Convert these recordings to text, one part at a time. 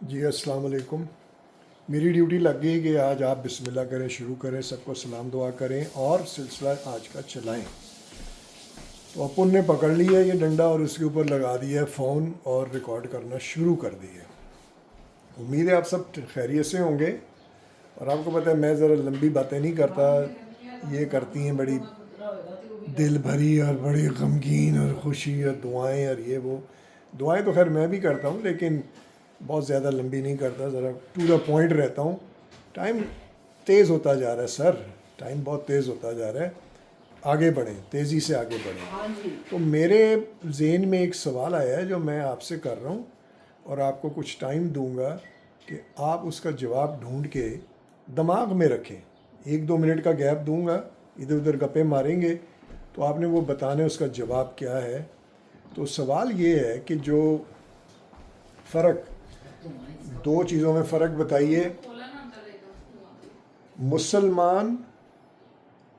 जी अस्सलाम वालेकुम। मेरी ड्यूटी लग गई कि आज आप बिस्मिल्लाह करें, शुरू करें, सबको सलाम दुआ करें और सिलसिला आज का चलाएं। तो अपुन ने पकड़ लिया ये डंडा और उसके ऊपर लगा दिया है फ़ोन और रिकॉर्ड करना शुरू कर दिए। उम्मीद है आप सब खैरियत से होंगे। और आपको पता है मैं ज़रा लंबी बातें नहीं करता, ये करती हैं बड़ी दिल भरी और बड़ी गमगीन और खुशी और दुआएं और ये वो। दुआएं तो खैर मैं भी करता हूँ, लेकिन बहुत ज़्यादा लंबी नहीं करता, ज़रा टू द पॉइंट रहता हूँ। टाइम तेज़ होता जा रहा है सर, टाइम बहुत तेज़ होता जा रहा है। आगे बढ़ें, तेज़ी से आगे बढ़ें। तो मेरे जहन में एक सवाल आया है जो मैं आपसे कर रहा हूँ और आपको कुछ टाइम दूंगा कि आप उसका जवाब ढूंढ के दिमाग में रखें। 1-2 मिनट का गैप दूंगा, इधर उधर गप्पे मारेंगे तो आपने वो बताना है उसका जवाब क्या है। तो सवाल ये है कि जो फ़र्क, दो चीज़ों में फ़र्क बताइए। मुसलमान,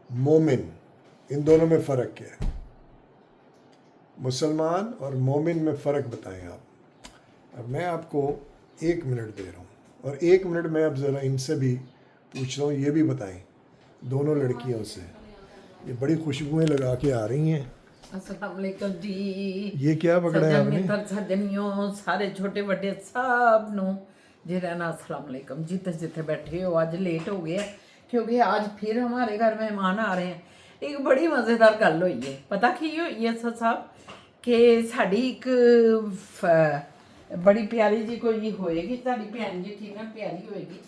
मोमिन, इन दोनों में फ़र्क क्या है? मुसलमान और मोमिन में फ़र्क बताएं आप। अब मैं आपको 1 मिनट दे रहा हूँ और 1 मिनट में अब ज़रा इनसे भी पूछ रहा हूँ, ये भी बताएं, दोनों लड़कियों से। ये बड़ी खुशबुएं लगा के आ रही हैं। अस्सलाम वालेकुम जी। ये क्या पकड़ा है सज्जन आपने? मित्र सज्जनियों सारे छोटे बड़े सब ਨੂੰ जी रहना अस्सलाम वालेकुम। जिते जिते बैठे हो, आज लेट हो गया क्योंकि आज फिर हमारे घर मेहमान आ रहे हैं। एक बड़ी मज़ेदार गल हुई है। पता की हुई है सर साहब कि साड़ी एक बड़ी प्यारी जी कोई होएगी, साड़ी भैन जी थी ना, प्यारी होएगी।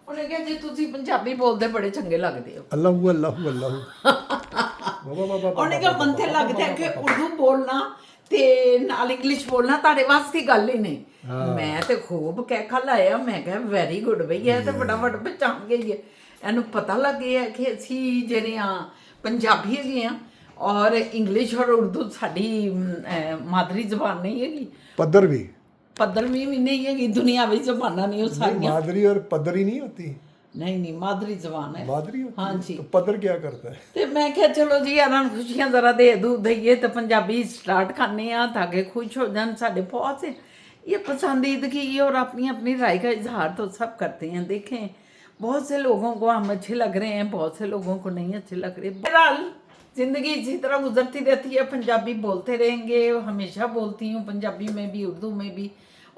ਉਹਨੇ ਕਿਹਾ ਜੀ ਤੁਸੀਂ ਪੰਜਾਬੀ ਬੋਲਦੇ ਬੜੇ ਚੰਗੇ ਲੱਗਦੇ ਹੋ। अल्लाह अल्लाह अल्लाह। वाह वाह वाह ਉਹਨੇ वाह ਕਿਹਾ वाह ਮਨ ਤੇ वाह ਲੱਗਦਾ वाह ਕਿ वाह वाह। ਉਰਦੂ ਬੋਲਣਾ ਤੇ ਨਾਲ ਇੰਗਲਿਸ਼ ਬੋਲਣਾ ਤੁਹਾਡੇ ਵਾਸਤੇ ਦੀ ਗੱਲ ਹੀ ਨਹੀਂ। ਮੈਂ ਤੇ ਖੂਬ ਕਹਿ ਲਾਇਆ, ਮੈਂ ਕਿਹਾ ਵੈਰੀ ਗੁੱਡ ਬਈ, ਇਹ ਤੇ ਫਟਾਫਟ ਪਛਾਣ ਗਈ ਹੈ। ਇਹਨੂੰ ਪਤਾ ਲੱਗ ਗਿਆ ਕਿ ਅਸੀਂ ਜਿਹੜੇ ਆ ਪੰਜਾਬੀ ਹੈਗੇ ਆ ਔਰ ਇੰਗਲਿਸ਼ ਔਰ ਉਰਦੂ ਸਾਡੀ ਮਾਦਰੀ ਜ਼ਬਾਨ ਨਹੀਂ ਹੈਗੀ। पदर भी ਪੱਧਰਵੀਂ ਵੀ ਨਹੀਂ ਹੈਗੀ, ਦੁਨੀਆਵੀ ਜ਼ਬਾਨਾਂ ਨਹੀਂ ਉਹ नहीं, ਸਾਰੀਆਂ। मादरी और पदर ही नहीं होती। ਨਹੀਂ ਨਹੀਂ ਮਾਦਰੀ ਜ਼ਬਾਨ ਹੈ। मादरी होती है ਹਾਂਜੀ। तो पदर क्या करता है? ਤੇ ਮੈਂ ਕਿਹਾ ਚਲੋ ਜੀ ਇਹਨਾਂ ਨੂੰ ਖੁਸ਼ੀਆਂ ਜ਼ਰਾ ਦੇ ਦੂ ਦਈਏ तो पंजाबी स्टार्ट करने ताकि खुश हो जान। साढ़े बहुत से ये पसंदीदगी और अपनी अपनी राय का इजहार तो सब करते हैं। देखें, बहुत से लोगों को हम अच्छे लग रहे हैं, बहुत से लोगों को नहीं अच्छे लग रहे। बहरहाल ज़िंदगी इसी तरह गुजरती रहती है। पंजाबी बोलते रहेंगे, हमेशा बोलती हूँ पंजाबी में भी उर्दू में भी,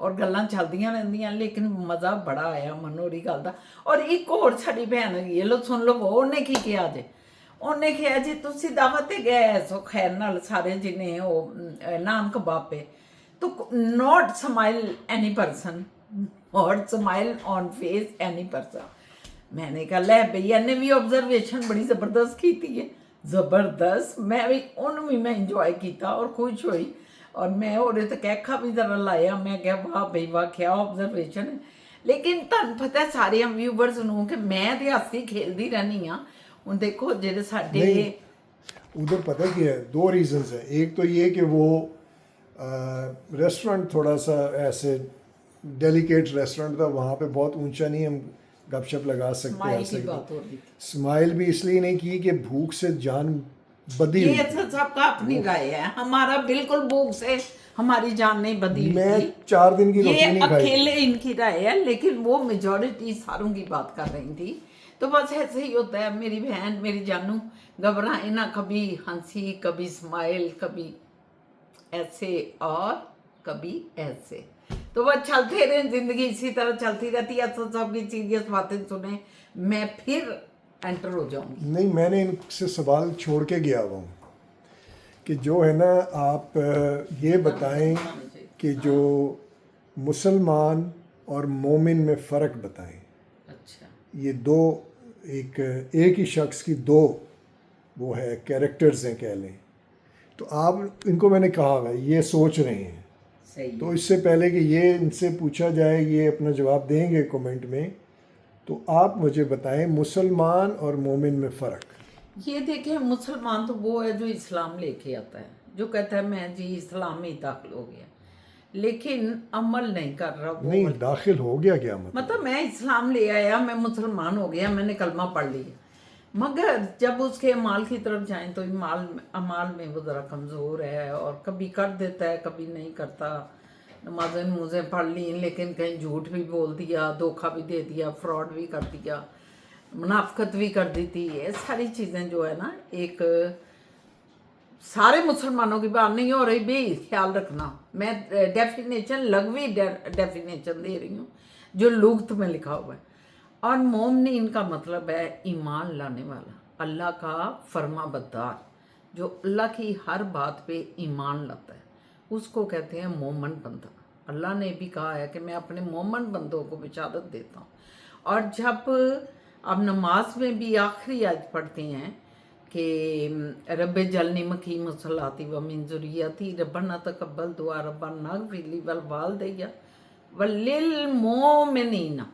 और गल्लां चलदियां रहंदियां। लेकिन मज़ा बड़ा आया मनो री गल दा। और एक होर साडी भैन हैगी, लो सुन लो ਉਹਨੇ ਕੀ ਕਿਹਾ ਜੇ। ਉਹਨੇ ਕਿਹਾ ਜੀ ਤੁਸੀਂ ਦਾਵਤ ਤੇ ਗਏ ਸੋ ਖੈਰ ਨਾਲ ਸਾਰੇ ਜਿਨੇ ਉਹ ਨਾਨਕ ਬਾਪੇ तो not smile any person, not smile on face any person। मैंने कहा लै भई इन्हें भी ऑब्जर्वेशन बड़ी ज़बरदस्त की है, ज़बरदस्त। मैं भी उन्होंने भी मैं इंजॉय किया और खुश हुई। और मैं और तो कैखा भी जरा लाया, मैं क्या वाह भई वाह क्या ऑब्जर्वेशन है। लेकिन तुहानूं पता है सारे व्यूवर्स नूं कि मैं तो हस्सी खेलती रहनी हाँ। हुण देखो जेडे साडे नहीं, उधर पता क्या है, दो रीजंस हैं। एक तो ये कि वो रेस्टोरेंट थोड़ा सा ऐसे डेलिकेट रेस्टोरेंट था, वहाँ पे बहुत ऊंचा नहीं हम गपशप लगा सकते स्माइल ऐसे। की बात हो रही थी। स्माइल भी इसलिए नहीं की कि भूख से जान बदी ये हुई थी। सबका अपनी राय है, हमारा बिल्कुल भूख से हमारी जान नहीं बदी हुई मैं थी। 4 दिन की ये रोटी नहीं खाई। अकेले इनकी राय है, लेकिन वो मेजॉरिटी सारों की बात कर रही थी। तो बस ऐसे ही होता है। मेरी बहन मेरी जानू घबराए ना, कभी हंसी कभी स्माइल, कभी ऐसे और कभी ऐसे। तो बस चलते रहे, जिंदगी इसी तरह चलती रहती है। तो सबकी सीरियस बातें सुने मैं फिर एंटर हो जाऊंगी। नहीं, मैंने इनसे सवाल छोड़ के गया हुआ हूँ कि जो है ना, आप ये बताएं कि जो मुसलमान और मोमिन में फ़र्क बताएं। अच्छा, ये दो, एक ही शख्स की दो वो है कैरेक्टर्स हैं कह लें। तो आप इनको, मैंने कहा है ये सोच रहे हैं, सही तो इससे पहले कि ये इनसे पूछा जाए, ये अपना जवाब देंगे कमेंट में, तो आप मुझे बताएं मुसलमान और मोमिन में फ़र्क। ये देखिए, मुसलमान तो वो है जो इस्लाम लेके आता है, जो कहता है मैं जी इस्लाम में दाखिल हो गया, लेकिन अमल नहीं कर रहा वो। नहीं, दाखिल हो गया क्या मतलब मैं इस्लाम ले आया, मैं मुसलमान हो गया, मैंने कलमा पढ़ लिया, मगर जब उसके अमाल की तरफ जाएं तो अमाल में वो ज़रा कमज़ोर है और कभी कर देता है कभी नहीं करता। नमाजें नमूजें पढ़ ली, लेकिन कहीं झूठ भी बोल दिया, धोखा भी दे दिया, फ्रॉड भी कर दिया, मुनाफकत भी कर दी थी। ये सारी चीज़ें जो है ना, एक सारे मुसलमानों की बात नहीं हो रही भी, ख्याल रखना। मैं डेफिनेशन लघवी डेफिनेशन दे रही हूँ जो लुग़त में लिखा हुआ है। और मोमिन का मतलब है ईमान लाने वाला, अल्लाह का फर्मा बरदार, जो अल्लाह की हर बात पे ईमान लाता है, उसको कहते हैं मोमन बंदा। अल्लाह ने भी कहा है कि मैं अपने मोमन बंदों को बिशारत देता हूँ। और जब अब नमाज में भी आखिरी आयत पढ़ते हैं कि रब्बे जलनी मकी मुसलाती व मिन ज़ुर्रियती रब्बना तक़ब्बल दुआ रब्बना इग़फ़िर ली वल वालिदैया वलिल मोमिनीना,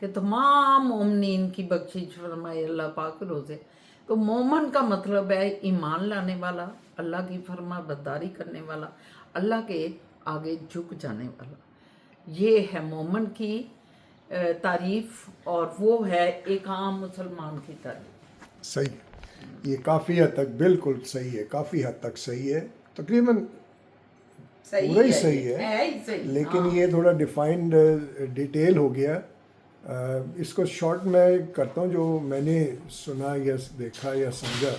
कि तमाम मोमिनीन की बख्शिश फरमाए अल्लाह पाक रोज़े। तो मोमन का मतलब है ईमान लाने वाला, अल्लाह की फरमा बरदारी करने वाला, अल्लाह के आगे झुक जाने वाला। ये है मोमन की तारीफ़, और वो है एक आम मुसलमान की तारीफ़। सही है, ये काफ़ी हद तक बिल्कुल सही है, काफ़ी हद तक सही है, तकरीबन पूरा ही सही है, ही सही। लेकिन ये थोड़ा डिफाइंड डिटेल हो गया। इसको शॉर्ट में करता हूँ, जो मैंने सुना या देखा या समझा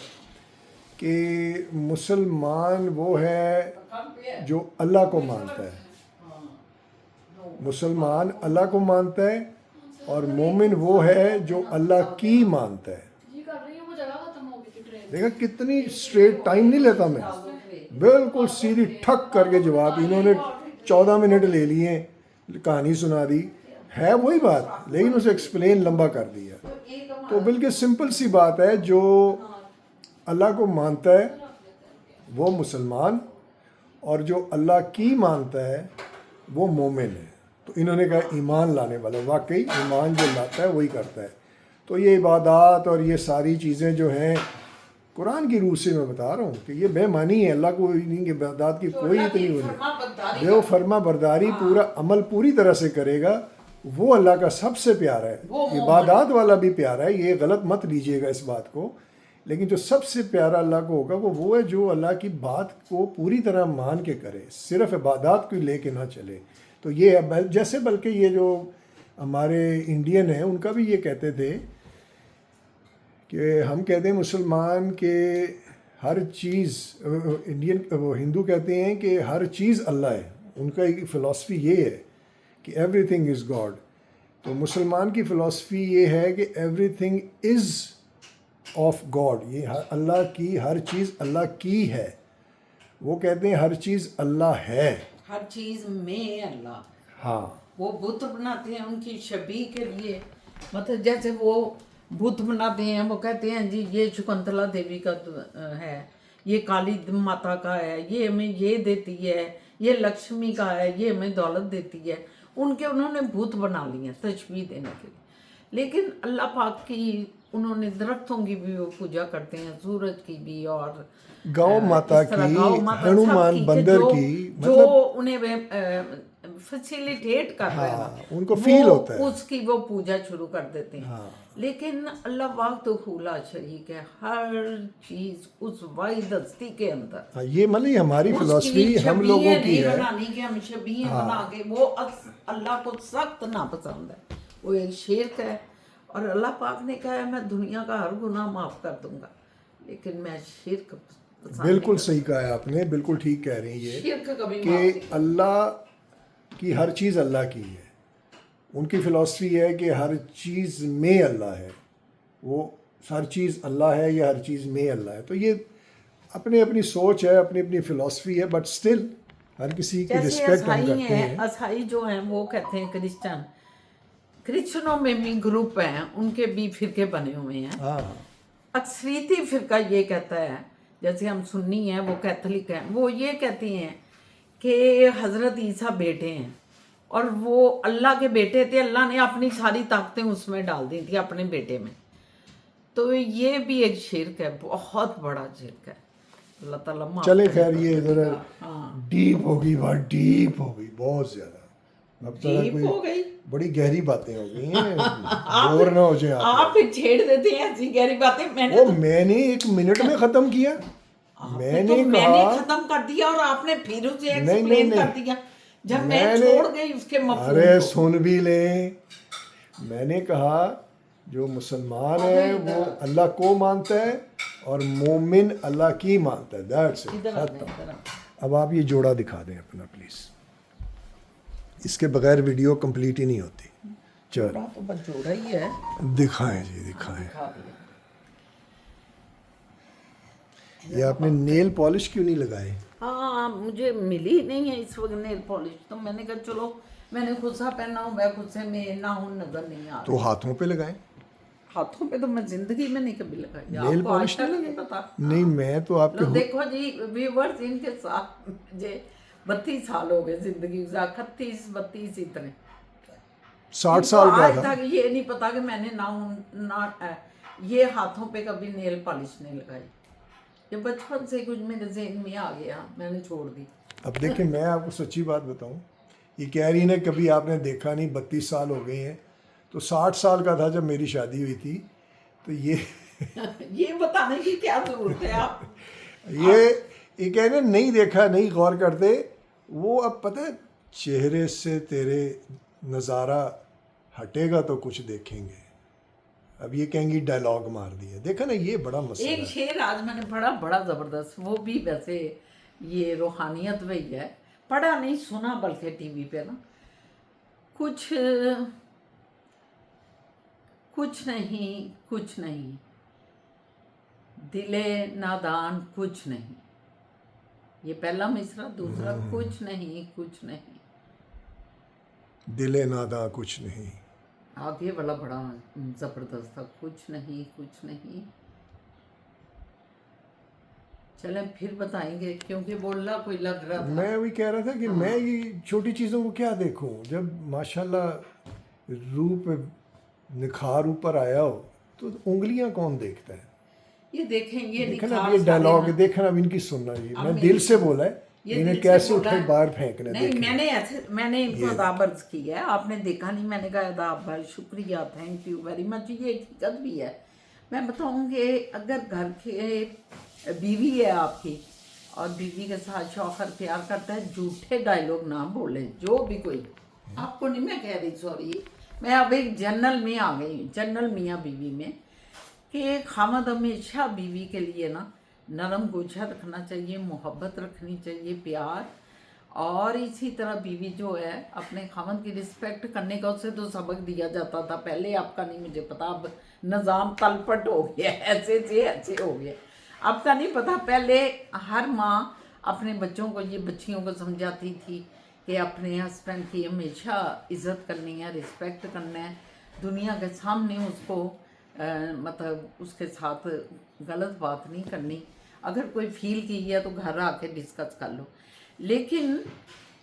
कि मुसलमान वो है जो अल्लाह को मानता है, मुसलमान अल्लाह को मानता है, और मोमिन वो है जो अल्लाह की मानता है। देखा कितनी स्ट्रेट, टाइम नहीं लेता मैं, बिल्कुल सीधी ठक करके जवाब। इन्होंने 14 मिनट ले लिए, कहानी सुना दी, है वही बात, लेकिन उसे एक्सप्लेन लंबा कर दिया। तो बिल्कुल सिंपल सी बात है, जो अल्लाह को मानता है वो मुसलमान, और जो अल्लाह की मानता है वो मोमिन है। तो इन्होंने कहा ईमान लाने वाला, वाकई ईमान जो लाता है वही करता है। तो ये इबादत और ये सारी चीज़ें जो हैं, कुरान की रूह से मैं बता रहा हूँ कि ये बेमानी है, अल्लाह को इनकी इबादत की कोई इतनी वो नहीं। जो फर्मा बरदारी पूरा अमल पूरी तरह से करेगा वो अल्लाह का सबसे प्यारा है। इबादत वाला भी प्यारा है, ये गलत मत लीजिएगा इस बात को, लेकिन जो सबसे प्यारा अल्लाह को होगा वो है जो अल्लाह की बात को पूरी तरह मान के करे, सिर्फ इबादत को लेके ना चले। तो ये है, जैसे बल्कि ये जो हमारे इंडियन हैं उनका भी ये कहते थे कि हम कहते हैं मुसलमान के हर चीज़, इंडियन वो हिंदू कहते हैं कि हर चीज़ अल्लाह है। उनका एक फ़िलासफ़ी ये है कि एवरीथिंग इज़ गॉड। तो मुसलमान की फ़िलासफ़ी ये है कि एवरीथिंग इज़ ऑफ गॉड, ये अल्लाह की हर चीज़ अल्लाह की है। वो कहते हैं हर चीज़ अल्लाह है, हर चीज़ में अल्लाह। हाँ, वो बुत बनाते हैं उनकी शबी के लिए, मतलब जैसे वो बुत बनाते हैं, वो कहते हैं जी ये शकुंतला देवी का है, ये काली माता का है, ये हमें ये देती है, ये लक्ष्मी का है, ये हमें दौलत देती है। उनके उन्होंने भूत बना लिए तशबीह देने के लिए। लेकिन अल्लाह पाक की उन्होंने दरख्तों की भी वो पूजा करते हैं, सूरज की भी, और गौ माता इस तरह की, गौ माता हनुमान सबकी, बंदर जो, की, जो मतलब उन्हें फैसिलिटेट कर रहे हैं, हाँ, उनको फील होता है, उसकी वो पूजा शुरू कर देते हैं। हाँ। लेकिन अल्लाह पाक तो खुला शरीक है, हर चीज उस वाहिद हस्ती के अंदर। हाँ, ये मतलब हमारी फिलॉसफी हम लोगों की है, बनानी कि हम शबीहें बना के, वो अल्लाह को सख्त नापसंद है, वो एक शिर्क है। और अल्लाह पाक ने कहा है मैं दुनिया का हर गुनाह माफ़ कर दूंगा, लेकिन मैं शिर्क पसंद बिल्कुल सही कहा है आपने, बिल्कुल ठीक कह रही है शिर्क कभी माफ़ नहीं कि अल्लाह की हर चीज़ अल्लाह की है। उनकी फ़िलॉसफी है कि हर चीज़ में अल्लाह है, वो हर चीज़ अल्लाह है या हर चीज़ में अल्लाह है। तो ये अपनी अपनी सोच है, अपनी अपनी फ़िलॉसफी है, बट स्टिल हर किसी की जैसे रिस्पेक्ट हम ईसाई करते हैं, हैं। ईसाई जो हैं वो कहते हैं क्रिश्चियन, क्रिश्चियनों में भी ग्रुप हैं, उनके भी फिरके बने हुए हैं। हाँ, अक्सरीती फिरका ये कहता है, जैसे हम सुन्नी हैं वो कैथोलिक हैं, वो ये कहती हैं कि हज़रत ईसा बेटे हैं और वो अल्लाह के बेटे थे, अल्लाह ने अपनी सारी ताकतें उसमें डाल दी थी अपने बेटे में। तो ये भी एक शिर्क है, बहुत बड़ा शिर्क है। अल्लाह ताला माफ़ चले करे। खैर ये इधर हाँ, डीप होगी, बात डीप हो गई बहुत ज़्यादा। अब तो डीप हो गई, बड़ी गहरी बातें हो गई हैं, बोर ना हो जाए आप फिर छेड़ देते हैं ऐसी गहरी बातें। वो मैंने 1 मिनट में ख़त्म किया, मैंने मैंने कहा खत्म कर दिया और आपने फिर उसे नहीं, एक्सप्लेन नहीं। कर दिया जब मैं छोड़ गई उसके मफहूम अरे को। सुन भी लें, मैंने कहा जो मुसलमान है वो अल्लाह को मानता है और मोमिन अल्लाह की मानता है, दैट्स इट, इधर आ खत्म। इधर आ। अब आप ये जोड़ा दिखा दें अपना प्लीज, इसके बगैर वीडियो कंप्लीट ही नहीं होती। चल जोड़ा तो बस जोड़ा ही है। दिखाएं जी, दिखाएं। दिखा दिया। ये आपने नेल पॉलिश क्यों नहीं लगाए? हाँ, मुझे मिली नहीं है इस वक्त नेल पॉलिश, तो मैंने कहा चलो, मैंने खुद सा पहना हूँ, मैं खुद से मैं ना हूँ, नजर नहीं आ तो रहा। हाथों पे लगाएं। हाथों पे तो मैं जिंदगी में नहीं कभी लगाई। नेल आपको आज पॉलिश तक नहीं नहीं पता? नहीं, मैं तो आपके लो देखो जी व्यूवर्स, इनके साथ मुझे 32 साल हो गए जिंदगी गुजार, 31-32 इतने। 60 साल का आज था। तक ये नहीं पता कि मैंने ना ये हाथों पे कभी नेल पॉलिश नहीं लगाई। ये बचपन से कुछ मेरे ज़हन में आ गया, मैंने छोड़ दी। अब देखिए, मैं आपको सच्ची बात बताऊं, ये कह रही ना कभी आपने देखा नहीं, 32 साल हो गए हैं, तो 60 साल का था जब मेरी शादी हुई थी। तो ये बताने की क्या जरूरत है आप? ये कह रहे नहीं देखा, नहीं गौर करते। वो अब पता है, चेहरे से तेरे नज़ारा हटेगा तो कुछ देखेंगे। अब ये कहेंगी डायलॉग मार दिया, देखा ना, ये बड़ा मसला एक है। शेर आज मैंने पढ़ा, बड़ा जबरदस्त, वो भी वैसे ये रूहानियत में ही है, पढ़ा नहीं सुना बल्कि टीवी पे ना। कुछ कुछ नहीं, दिले नादान कुछ नहीं, ये पहला मिसरा। दूसरा कुछ नहीं, दिले नादा कुछ नहीं। आगे वाला बड़ा जबरदस्त था, कुछ नहीं। चलें फिर बताएंगे, क्योंकि बोलना कोई लग रहा था। मैं वही कह रहा था कि मैं ये छोटी चीज़ों को क्या देखूं, जब माशाल्लाह रूप निखार ऊपर आया हो तो उंगलियां कौन देखता है? ये देखें, ये देखना निखार अब ये सारे डायलॉग, ना- देखना अब इनकी सुनना जी, अब मैं मेरी दिल से सुन- बोला है, ये इन्हें दिल से कैसे बोला उठे है। बाहर फेंकना। नहीं, देखें मैंने इनको अदाब अर्ज की है, आपने देखा नहीं, मैंने कहा अदाब भाई शुक्रिया, थैंक यू वेरी मच। ये हकीकत भी है। मैं बताऊँ कि अगर घर के बीवी है आपकी और बीवी के साथ शौहर प्यार करता है, झूठे डायलॉग ना बोले, जो भी कोई, आपको नहीं मैं कह रही, सॉरी, मैं अब एक जनरल में आ गई, जनरल मियाँ बीवी में, कि खामद हमेशा बीवी के लिए ना नरम गोछा रखना चाहिए, मोहब्बत रखनी चाहिए, प्यार। और इसी तरह बीवी जो है अपने खामद की रिस्पेक्ट करने का, उससे तो सबक दिया जाता था पहले, आपका नहीं मुझे पता, अब निज़ाम तलपट हो गया, ऐसे से ऐसे हो गया, आपका नहीं पता। पहले हर माँ अपने बच्चों को, ये बच्चियों को समझाती थी कि अपने हस्बैंड की हमेशा इज़्ज़त करनी है, रिस्पेक्ट करना है, दुनिया के सामने उसको मतलब उसके साथ गलत बात नहीं करनी, अगर कोई फील की है तो घर आके डिस्कस कर लो। लेकिन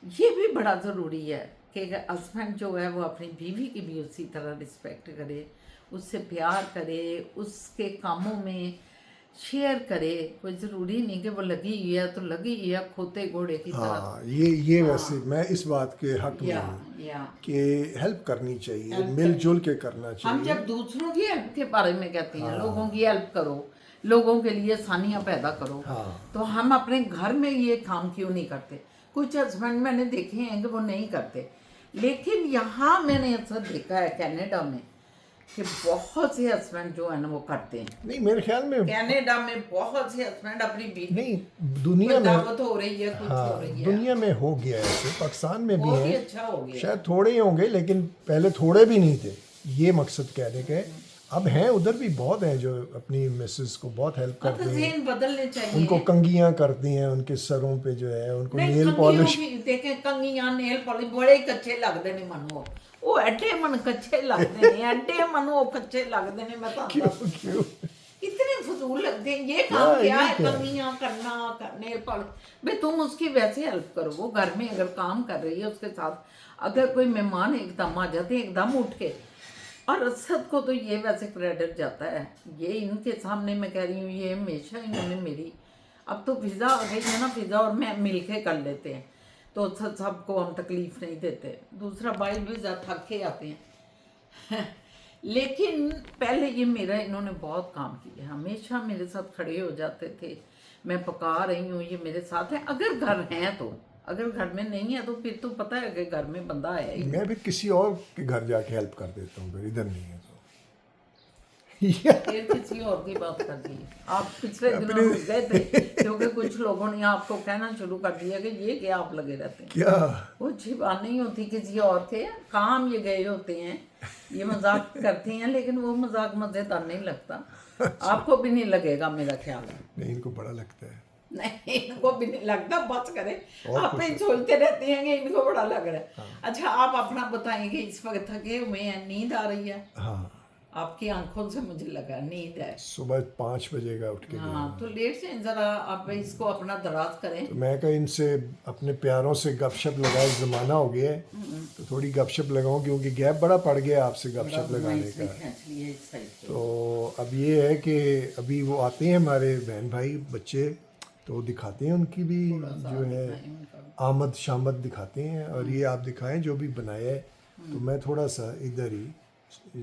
ये भी बड़ा ज़रूरी है कि हस्बैंड जो है वो अपनी बीवी की भी उसी तरह रिस्पेक्ट करे, उससे प्यार करे, उसके कामों में शेयर करे। कोई ज़रूरी नहीं कि वो लगी हुई है तो लगी हुई है, खोते घोड़े की तरह। हाँ, ये वैसे मैं इस बात के हक में या हूँ या कि हेल्प करनी चाहिए, Help मिलजुल के करना हम चाहिए। जब दूसरों की हेल्प के बारे में कहते हैं, लोगों की हेल्प करो, लोगों के लिए आसानियाँ पैदा करो, हाँ। तो हम अपने घर में ये काम क्यों नहीं करते? कुछ हस्बैंड मैंने देखे हैं कि वो नहीं करते, लेकिन यहाँ मैंने अक्सर देखा है कनाडा में कि बहुत से हस्बैंड जो है ना वो करते हैं। नहीं, मेरे ख्याल में कनाडा में बहुत से हस्बैंड अपनी बीवी, नहीं, दुनिया कोई में, दावत हो रही है, कुछ हो हाँ, रही है, दुनिया में हो गया है ऐसे, पाकिस्तान में भी बहुत ही है, अच्छा हो गया। शायद थोड़े ही होंगे, लेकिन पहले थोड़े भी नहीं थे, ये मकसद कहने के। अब हैं उधर भी बहुत हैं जो अपनी मिसेस को बहुत हेल्प करते हैं, ज़हन बदलने चाहिए। उनको कंघियाँ करती हैं उनके सरों पे जो है, उनको नहीं, नेल कंघियों पॉलिश। की देखें, कंघियां नेल पॉलिश बड़े ही कच्चे लगते ने मनो, वो एडे मन कच्चे लगते ने, एडे मनो कच्चे लगते ने। मैं क्यों तो क्यों? इतने फजूल लगते हैं। ये काम क्या ये है, क्या है? कंघियां करना, नेल पॉलिश? भाई तुम उसकी वैसे हेल्प करो, वो घर में अगर काम कर रही है उसके साथ, अगर कोई मेहमान एकदम आ जाते हैं एकदम उठ के, और असद को तो ये वैसे क्रेडिट जाता है, ये इनके सामने मैं कह रही हूँ, ये हमेशा इन्होंने मेरी, अब तो फिज़ा आ गई है ना, फिज़ा और मैं मिल के कर लेते हैं, तो सबको हम तकलीफ़ नहीं देते। दूसरा बाइल भी ज़्यादा थक के आते हैं लेकिन पहले ये मेरा, इन्होंने बहुत काम किया, हमेशा मेरे साथ खड़े हो जाते थे, मैं पका रही हूँ ये मेरे साथ है, अगर घर हैं तो, अगर घर में नहीं है तो फिर तो पता है कि घर में बंदा आया ही। मैं फिर किसी और के घर जाके हेल्प कर देता हूँ, फिर इधर नहीं है तो फिर किसी और की बात कर दी। आप पिछले दिनों रुक गए थे क्योंकि कुछ लोगों ने आपको कहना शुरू कर दिया कि ये क्या आप लगे रहते हैं। क्या वो अच्छी बात नहीं होती किसी और के काम, ये गए होते हैं, ये मजाक करते हैं, लेकिन वो मजाक मजेदार नहीं लगता। आपको भी नहीं लगेगा मेरा ख्याल है। नहीं, इनको बड़ा लगता है। नहीं, इनको भी नहीं लगता, बस करें। आप ही सोचते रहते हैं कि इनको बड़ा लग रहा है। अच्छा, आप अपना बताएंगे, इस वक्त थके हुए हैं, नींद आ रही है? हाँ, आपकी आंखों से मुझे लगा नींद है। सुबह 5 बजे का उठ के गया। हाँ, तो लेट से जरा आप इसको अपना दराज करें। तो मैं कहा इनसे अपने प्यारों से गपशप लगाए, ज़माना हो गया है तो थोड़ी गपशप लगाऊं, क्योंकि गैप बड़ा पड़ गया आपसे गपशप लगाने का। खींच लिए इस साइड से। तो अब ये है कि अभी वो आते हैं हमारे बहन भाई बच्चे, तो दिखाते हैं उनकी भी जो है आमद शामद दिखाते हैं, और ये आप दिखाएं जो भी बनाया है। तो मैं थोड़ा सा इधर ही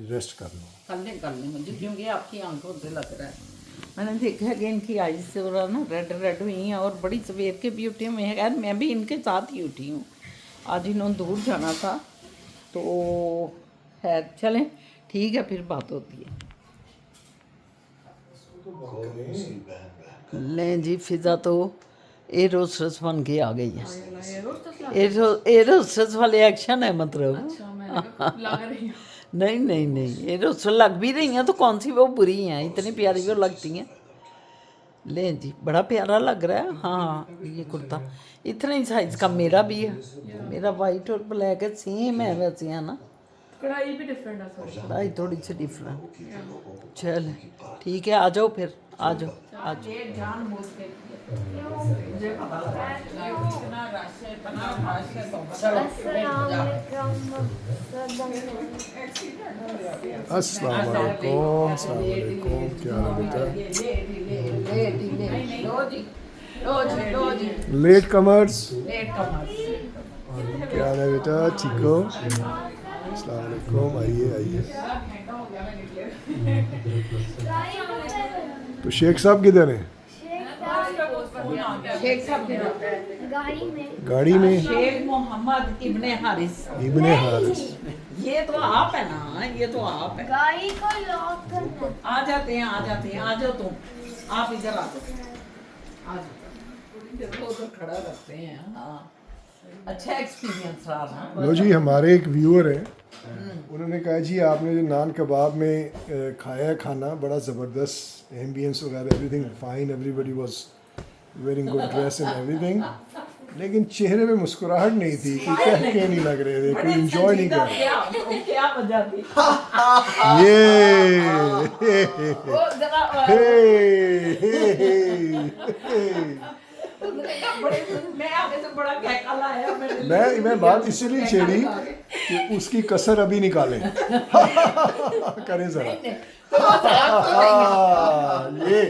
रेस्ट कर लूँ। कर लें मुझे, क्योंकि आपकी आंखों से लग रहा है। मैंने देखा है कि इनकी आईज से और ना रेड रेड हुई हैं और बड़ी सवेर के भी उठी हुई हैं। यार मैं भी इनके साथ ही उठी हूँ, आज इन्होंने दूर जाना था तो खैर चलें, ठीक है, फिर बात होती है। लें जी, फिजा तो एयर होस्टेस बन के आ गई है। एयर होस्टेस वाले एक्शन है मतलब। नहीं नहीं नहीं, एयर होस्टेस लग भी रही हैं तो कौन सी वो बुरी हैं, इतनी प्यारी वो लगती हैं। लें जी, बड़ा प्यारा लग रहा है। हाँ, ये कुर्ता इतना ही साइज का मेरा भी है। मेरा वाइट और ब्लैक है, सेम है वैसे, है ना? कढ़ाई भी डिफरेंट है थोड़ी। कढ़ाई थोड़ी सी डिफरेंट। चल ठीक है, आ जाओ फिर, आ जाओ आ जाओ। अस्सलाम वालेकुम, अस्सलाम वालेकुम, क्या हाल है बेटा? लेट कमर्स, क्या हाल है बेटा? ठीक हो? अस्सलाम वालेकुम, आइए आइए। तो शेख साहब किधर हैं? शेख साहब की गाड़ी में। शेख मोहम्मद इब्ने हारिस। इब्ने हारिस। ये तो आप है ना, ये तो आप है। गाड़ी को लॉक करना। आ जाते हैं, आ जाते हैं, आ जाओ तुम, आप इधर आ जाओ, आ जाओ। देखो तो खड़ा रखते हैं। हाँ, अच्छा एक्सपीरियंस रहा ना। लो जी, हमारे एक व्यूअर हैं, उन्होंने कहा जी आपने जो नान कबाब में खाया खाना, बड़ा ज़बरदस्त एम्बियंस वगैरह, everything fine, everybody was wearing good dress and everything, लेकिन चेहरे पे मुस्कुराहट नहीं थी, कोई कह के नहीं लग रहे थे, कोई इंजॉय नहीं कर रहे। क्या वजह थी? ये वो जरा मैं आगे से बड़ा कहका लाया मैंने। मैं बात इसीलिए छेड़ी कि उसकी कसर अभी निकालें। करें जरा। ये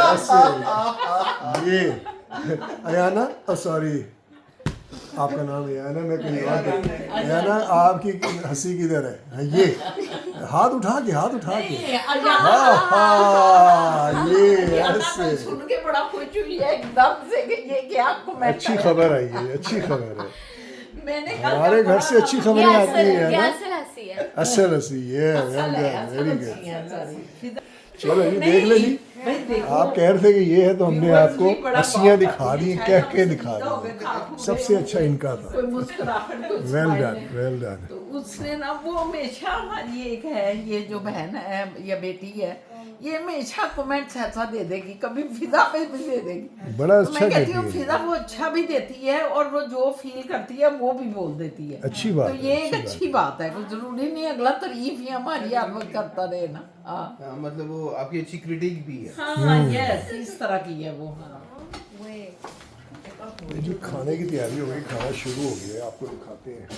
ऐसे, ये अयाना, सॉरी आपका नाम अयाना, मैं कहीं और अयाना, आपकी हंसी किधर है? हाँ, ये हाथ उठा के, हाथ उठा के, ये ऐसे। सुन के बड़ा खुश हुई है एकदम से कि ये क्या कमेंट। अच्छी खबर आई है, अच्छी खबर है। मैंने हमारे घर से अच्छी खबरें आती हैं ना। हंसी है। असल हंसी है, वेरी गुड। चलो ये देख ले जी, आप कह रहे थे कि ये है, तो हमने आपको हंसियाँ दिखा दी, कह के दिखा दी। सबसे अच्छा इनका था। कोई मुस्कुराहट, कोई वेल smile डन, नहीं। Well done. तो उसने ना, वो हमेशा हमारी एक है, ये जो बहन है या बेटी है, ये हमेशा कमेंट्स ऐसा दे देगी, कभी फिजा पे भी दे देगी। बड़ा तो अच्छा मैं कहती देती हूँ है। फिजा वो अच्छा भी देती है और वो जो फील करती है वो भी बोल देती है। अच्छी बात तो है, ये एक अच्छी अच्छी बात है, कोई जरूरी नहीं अगला तारीफ ही हमारी हर वक्त करता रहे ना। हाँ मतलब वो आपकी अच्छी क्रिटिक भी है। हाँ, यस, इस तरह की है वो। हाँ, ये जी खाने की तैयारी हो गई, खाना शुरू हो गया है, आपको दिखाते हैं।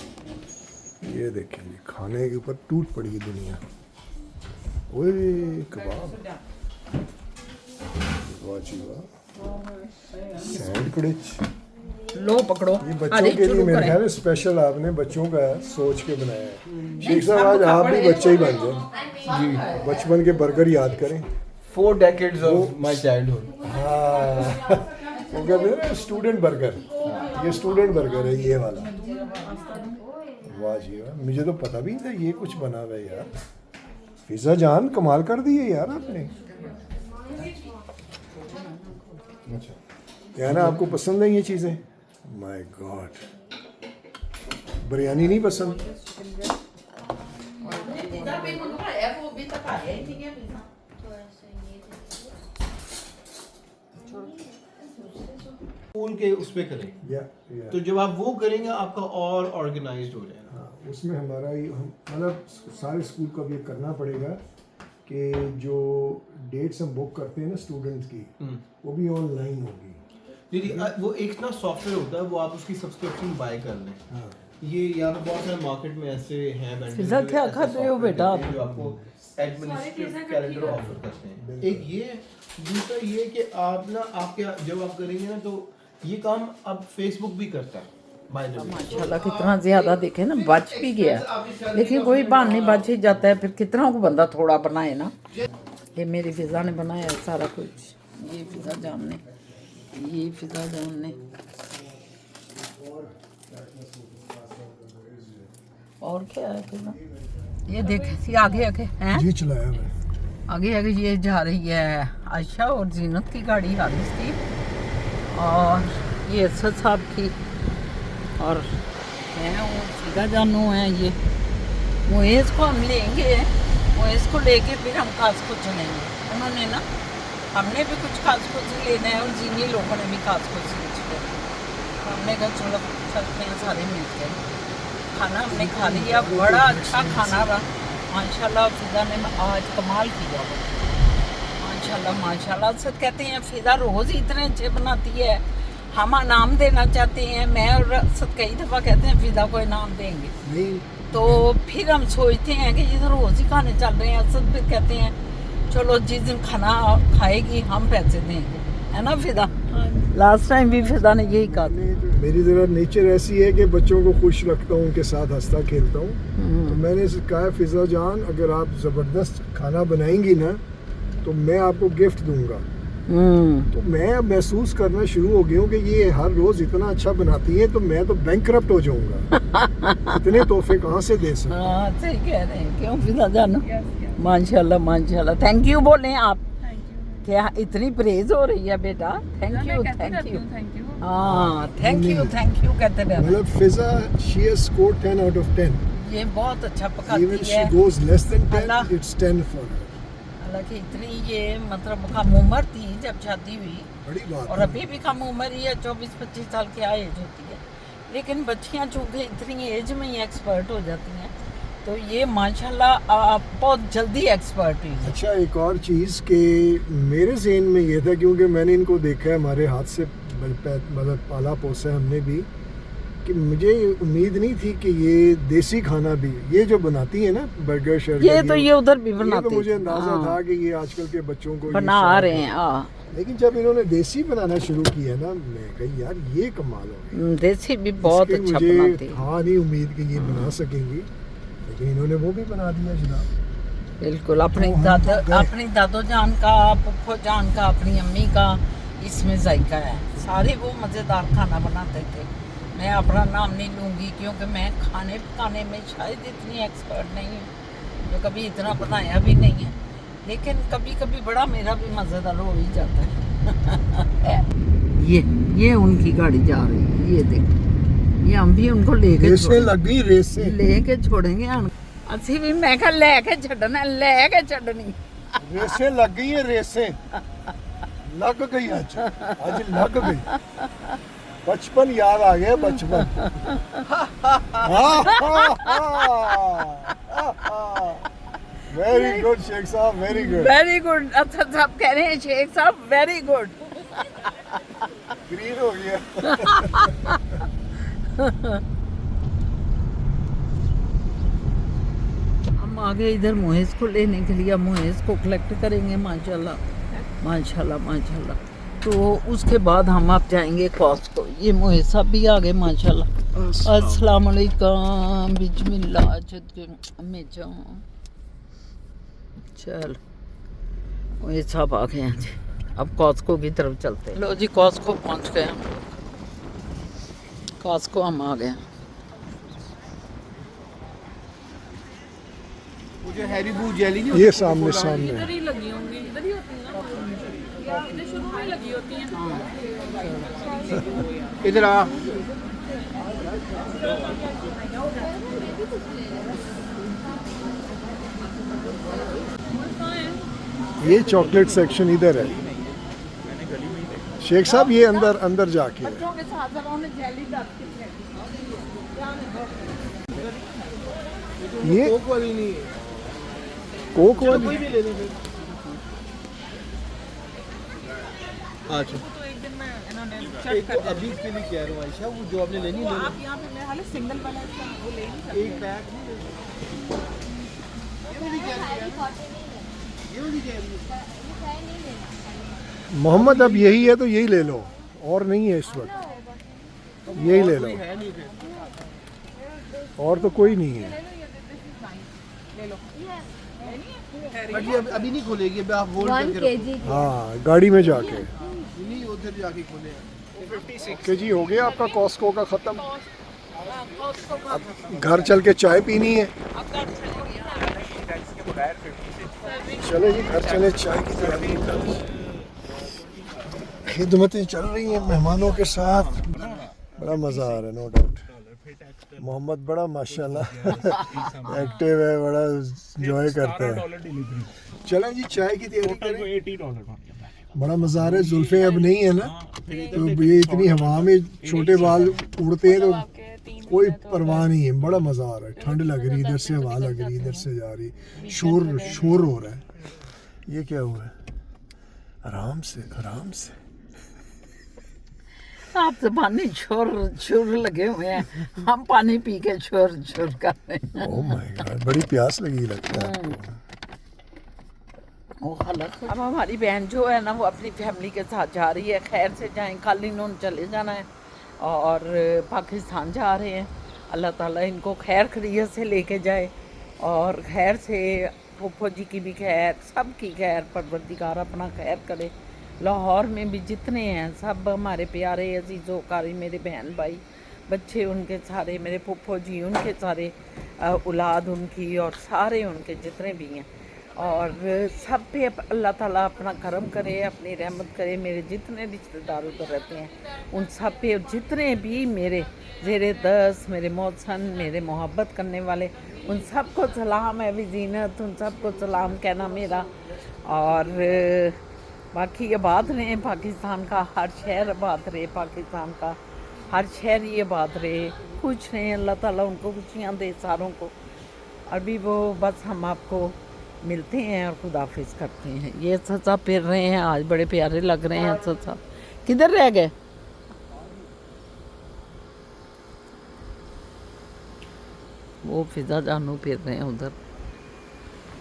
ये देखें जी, खाने के ऊपर टूट पड़ी है दुनिया। ओए कबाब, वाह जी वाह, सैंडविच। लो पकड़ो। ये बच्चों के लिए मेरे ख्याल है स्पेशल आपने बच्चों का सोच के बनाया है। शेख साहब आज आप भी बच्चे ही बन जाए जी, बचपन के बर्गर याद करें। 4 decades of my childhood. हाँ, वो कहते हैं ना स्टूडेंट बर्गर, ये स्टूडेंट बर्गर है ये वाला। वाह जी वाह, मुझे तो पता भी नहीं था ये कुछ बना हुआ है यार। फिजा जान कमाल कर दी है यार आपने। अच्छा क्या ना, आपको पसंद है ये चीज़ें? माय गॉड, बिरयानी नहीं पसंद? स्कूल के उस पे करें, या तो जब आप वो करेंगे आपका और ऑर्गेनाइज्ड हो जाएगा। हाँ, उसमें हमारा ही मतलब सारे स्कूल को अब ये करना पड़ेगा कि जो डेट्स हम बुक करते हैं ना स्टूडेंट्स की, वो भी ऑनलाइन होगी। दीदी वो एक ना सॉफ्टवेयर होता है, वो आप उसकी सब्सक्रिप्शन बाय कर लें। हाँ ये यहाँ पे बहुत सारे मार्केट में ऐसे हैं vendors फिजा जो क्या ऐसे खा रहे हो software बेटा आप? देते हैं जो आपको एडमिनिस्ट्रेटिव कैलेंडर ऑफर करते हैं। एक ये, दूसरा ये कि आप ना आपके जब आप करेंगे ना तो ये काम अब फेसबुक भी करता है बाय द वे। माशाल्लाह कितना ज्यादा देखे ना, बच भी गया, लेकिन कोई बात नहीं, बच ही जाता है। फिर कितना को बंदा थोड़ा बनाए ना। ये मेरी फिजा ने बनाया है सारा कुछ, ये फिजा जान ने, ये फिजा जान ने। और क्या है फिजा? ये देख, ये आगे आगे हैं, जी चलाया मैं। आगे आगे ये जा रही है आयशा और जीनत की गाड़ी, हारिस की, और ये असद साहब की, और हैं वो फिजा जानू हैं। ये मुएज़ को हम लेंगे, मुएज़ को लेके फिर हम कास्को चलेंगे। उन्होंने ना, हमने भी कुछ कास्को से लेना है और जीनी लोगों ने भी कास्को से कुछ लेना है। हमने कहा चलो चलते हैं सारे मिलकर। खाना हमने खा लिया, बड़ा अच्छा खाना रहा माशाल्लाह। फिजा ने आज कमाल किया माशाल्लाह माशाल्लाह। असद कहते हैं फिजा रोज़ ही इतने अच्छे बनाती है, हम इनाम देना चाहते हैं। मैं और असद कई दफ़ा कहते हैं फिजा को इनाम देंगे, नहीं तो फिर हम सोचते हैं कि ये तो रोज़ ही खाने चल रहे हैं। असद फिर कहते हैं चलो जिस दिन खाना खाएगी हम पैसे देंगे, है ना फिजा? लास्ट टाइम भी फिजा ने यही कहा था। मेरी ज़रा नेचर ऐसी है कि बच्चों को खुश रखता हूँ, उनके साथ हंसता खेलता हूँ। तो मैंने इसे कहा फिजा जान अगर आप ज़बरदस्त खाना बनाएंगी ना तो मैं आपको गिफ्ट दूंगा। तो मैं अब महसूस करना शुरू हो गया हूँ कि ये हर रोज़ इतना अच्छा बनाती है तो मैं तो बैंकरप्ट हो जाऊंगा। इतने तोहफे कहाँ से दे सकता हूँ? हाँ सही कह रहे हैं, क्यों फिजा जानो? माशाल्लाह माशाल्लाह। थैंक यू बोले आप, क्या इतनी प्रेज हो रही है बेटा? Thank you thank you. हाँ थैंक यू कहते रहे। मतलब Fiza she has scored 10 out of 10। ये बहुत अच्छा Even पकाती she है। goes less than 10, Allah. it's 10 for her। हालांकि इतनी ये मतलब कम उम्र थी जब शादी हुई, बड़ी बात और है। अभी भी कम उम्र ही है, 24-25 साल की एज होती है, लेकिन बच्चियां चूंकि इतनी एज में ही एक्सपर्ट हो जाती हैं, तो ये माशाल्लाह बहुत जल्दी एक्सपर्ट हुई है। अच्छा एक और चीज़ कि मेरे ज़हन में ये था, क्योंकि मैंने इनको देखा है हमारे हाथ से मतलब पाला पोसा है हमने भी, कि मुझे उम्मीद नहीं थी कि ये देसी खाना भी ये जो बनाती है ना बर्गर शर्गर, ये तो ये उधर भी ये बनाते तो मुझे थे। अंदाज़ा हाँ, था कि ये आजकल के बच्चों को ये बना शौक रहे है। हैं। हाँ लेकिन जब इन्होंने देसी बनाना शुरू किया ना, मैं कही यार ये कमाल हो गई। देसी भी बहुत इसकी अच्छा मुझे बनाती है। था नहीं उम्मीद कि ये बना सकेंगी, लेकिन इन्होंने वो भी बना दिया जनाब। बिल्कुल अपनी तो हम दादा तो गए। अपनी दादो जान का, पुप्पो जान का, अपनी अम्मी का इसमें जायका है। सारे वो मज़ेदार खाना बनाते थे। मैं अपना नाम नहीं लूँगी क्योंकि मैं खाने पकाने में शायद इतनी एक्सपर्ट नहीं हूँ, जो कभी इतना बनाया भी नहीं है, लेकिन कभी कभी बड़ा मेरा भी मज़ेदार हो ही जाता है। ये उनकी गाड़ी जा रही है, ये देखो, ये हम भी उनको लेके रेसें लग गई रेसें। लेके छोड़ेंगे हम। ਅਸੀਂ ਵੀ ਮੈਂ ਕਿਹਾ ਲੈ ਕੇ ਛੱਡਣਾ, ਲੈ ਕੇ ਛੱਡਣੀ। रेसें लग गई है रेसें, लग गई आज लग गई। बचपन याद आ गया बचपन। वेरी गुड शेख साहब, वेरी गुड। Very good. अच्छा साहब कह रहे हैं शेख साहब वेरी गुड। ग्रीन हो गया। हम आगे इधर मुहेज़ को लेने के लिए मुहेज़ को कलेक्ट करेंगे माशाल्लाह माशाल्लाह माशाल्लाह। तो उसके बाद हम आप जाएंगे कॉस्को। ये मुहेज़ साहब भी आ गए माशाल्लाह। अस्सलाम वालेकुम, बिस्मिल्लाह। चल मुहेज़ साहब आ गए हैं जी, अब कॉस्को की तरफ चलते हैं। लो जी कॉस्को पहुंच गए हम। कॉस्को हम आ गए। वो जो हैरीबू जेली नहीं ये होती, सामने Coca-Cola सामने इधर ही लगी होंगी, इधर ही होती हैं ना, इधर शुरू में लगी होती हैं। वाली। इधर आ। ये चॉकलेट सेक्शन इधर है। शेख साहब ये अंदर अंदर जाके है। बच्चों के साथ उन्होंने जेली डाल के ये कोक वाली नहीं है, कोक कोई वाली भी ले ले फिर। अच्छा तो एक दिन में इन्होंने एक तो अभी के लिए कह रहा हूँ आयशा, वो जो आपने लेनी ले लो। आप यहाँ पे मेरे हाल सिंगल वाला इसका वो ले नहीं सकते। एक पैक नहीं ले लो। ये वाली क्या है? ये वाली क्या है? मोहम्मद अब यही है तो यही ले लो, और नहीं है इस वक्त, यही ले लो, कोई है नहीं फिर। और तो कोई नहीं है। बट ये अभी नहीं खुलेगी, अभी आप होल्ड करके रखो। हाँ गाड़ी में जाके। नहीं उधर जाके खोले। ओके जी, हो गया आपका कॉस्को का ख़त्म। अब घर चल के चाय पीनी है। चले जी घर चले, चाय की तैयारी कर। खिदमतें चल रही हैं मेहमानों के साथ, बड़ा मज़ा आ रहा है नो डाउट। मोहम्मद बड़ा माशाल्लाह एक्टिव है, बड़ा एंजॉय करता है। चलें जी चाय की तैयारी करें। बड़ा मज़ा आ रहा है। जुल्फे अब नहीं है ना, तो ये इतनी हवा में छोटे बाल उड़ते हैं तो कोई परवाह नहीं है। बड़ा मज़ा आ रहा है, ठंड लग रही, इधर से हवा लग रही, इधर से जा रही, शोर शोर हो रहा है। ये क्या हुआ है? आराम से आराम से। आप तो पानी छोर छोर लगे हुए हैं, हम पानी पी के छोर छोर कर रहे हैं। ओह माय गॉड, बड़ी प्यास लगी लगता है आपको। अब हमारी बहन जो है ना वो अपनी फैमिली के साथ जा रही है। खैर से जाएं, कल इन्होंने चले जाना है और पाकिस्तान जा रहे हैं। अल्लाह ताला इनको खैर खैरियत से लेके जाए और खैर से फूफो जी की भी खैर, सब की खैर परवरदिगार अपना खैर करे। लाहौर में भी जितने हैं सब हमारे प्यारे अजीज़ों कारी, मेरे बहन भाई बच्चे उनके सारे, मेरे फूफो जी उनके सारे, औलाद उनकी और सारे उनके जितने भी हैं, और सब पे अल्लाह ताला अपना करम करे, अपनी रहमत करे। मेरे जितने रिश्तेदार उधर रहते हैं उन सब पे, जितने भी मेरे ज़ेरे दस्त, मेरे मौसन, मेरे मोहब्बत करने वाले, उन सबको सलाम है भी जीनत, उन सबको सलाम कहना मेरा। और बाकी आबाद रहे पाकिस्तान का हर शहर, आबाद रहे पाकिस्तान का हर शहर, ये आबाद रहे, खुश रहे, अल्लाह ताला उनको खुशियाँ दे सारों को। अभी वो बस हम आपको मिलते हैं और खुदाफिज करते हैं। ये ससा फिर रहे हैं आज, बड़े प्यारे लग रहे हैं ससा। किधर रह गए? वो फिजा जानू फिर रहे हैं उधर।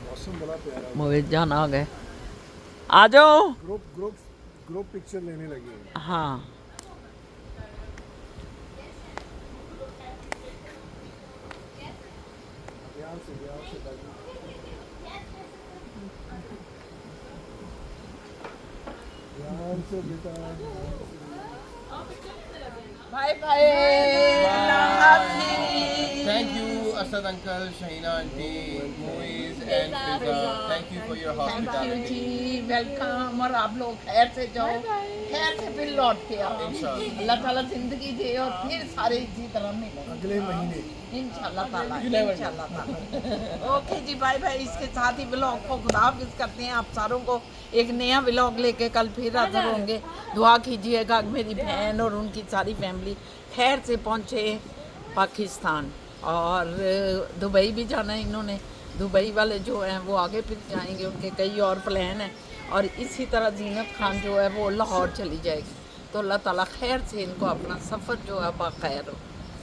मौसम बड़ा प्यारा है। मोहित जान आ गए, आ जाओ। ग्रुप ग्रुप ग्रुप पिक्चर लेने लगे हैं। हाँ ध्यान से ताकि ध्यान से बेटा। बाय बाय, अल्लाह हाफिज़। Thank you, Asad uncle, Shahina aunty, Moiz and Fiza. Thank you for your thank you hospitality. जी, वेलकम। और आप लोग खैर से जाओ, खैर से फिर लौट के आओ। इंशाल्लाह। अल्लाह ताला जिंदगी दे और फिर सारे इसी तरह मिलें अगले महीने इंशाल्लाह ताला, इंशाल्लाह ताला। ओके जी, बाय बाय। इसके साथ ही व्लॉग को खुदाफिज करते हैं। आप सारों को एक नया व्लॉग लेके कल फिर हाजिर होंगे। दुआ कीजिएगा कि मेरी बहन और उनकी सारी फैमिली खैर से पहुँचे पाकिस्तान। और दुबई भी जाना है इन्होंने, दुबई वाले जो हैं वो आगे फिर जाएंगे, उनके कई और प्लान हैं। और इसी तरह जीनत खान जो है वो लाहौर चली जाएगी। तो अल्लाह ताला खैर से इनको अपना सफ़र जो है बाखैर हो।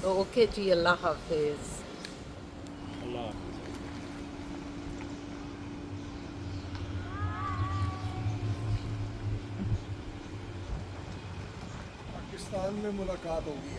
तो ओके जी, अल्लाह हाफिज़। पाकिस्तान में मुलाकात होगी।